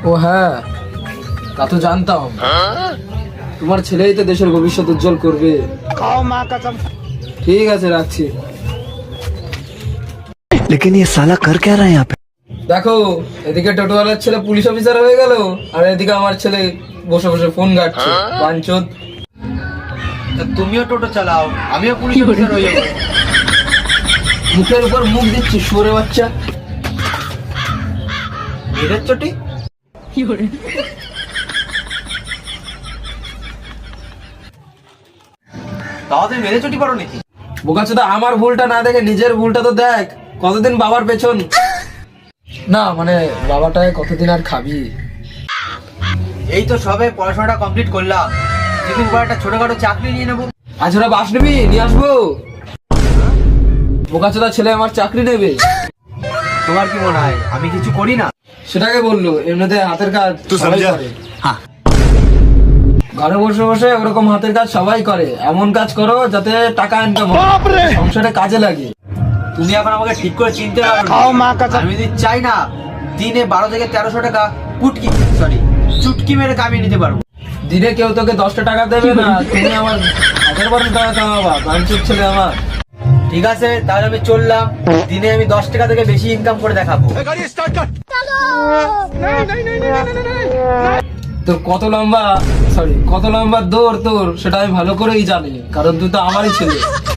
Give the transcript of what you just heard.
ও হ্যাঁ, তা তো জানতাম। তোমার ছেলেই তো দেশের ভবিষ্যৎ উজ্জ্বল করবে। ঠিক আছে, রাখছি। लेकिन ये साला कर क्या रहा है यहाँ पे? দেখো, এদিকে টোটোওয়ালার ছেলে পুলিশ অফিসার হয়ে গেল, আর এদিকে আমার ছেলে বসে বসে ফোন ঘাটছে। বাঞ্চোদ। তুমিও টোটো চালাও, আমিও পুলিশ অফিসার হয়ে যাবো। মুখের উপর মুখ দিচ্ছি, শুয়োরের বাচ্চা। মেরের চটি। তাও তুমি মেরে চটি পারো নাকি? বোকাচোদা, আমার ভুলটা না দেখে নিজের ভুলটা তো দেখ। কতদিন বাবার পেছন, না মানে বাবাটায় কতদিন আর খাবি। এই তো সবে পড়াশোনাটা কমপ্লিট করলাম, কিছুদিন পর একটা ছোটখাটো চাকরি নিয়ে নেবো। আজ ওরা বাস নিবি, নিয়ে আসবো। বোকাচোদা ছেলে আমার চাকরি নেবে। তোমার কি মনে হয় আমি কিছু করি না? সেটাকে বললো, এমনিতে হাতের কাজ সবাই করে। ঘরে বসে বসে ওরকম হাতের কাজ সবাই করে, এমন কাজ করো যাতে টাকা ইনকাম হয়, সংসারে কাজে লাগে। তুমি এখন আমাকে ঠিক করে চিনতে পারো না। আমি যদি চাই না দিনে 12 থেকে 1300 টাকা চুটকি মেরে কামিয়ে নিতে পারবো। দিনে কেউ তোকে 10টা টাকা দেবে না, তুমি আমার 1000 টাকা কামাবা। বাঞ্চোদ ছেলে আমার। ঠিক আছে, তাহলে আমি চললাম। দিনে আমি 10 টাকা থেকে বেশি ইনকাম করে দেখাবো। তোর কত লম্বা দৌড় তোর, সেটা আমি ভালো করেই জানি, কারণ তুই তো আমারই ছেলে।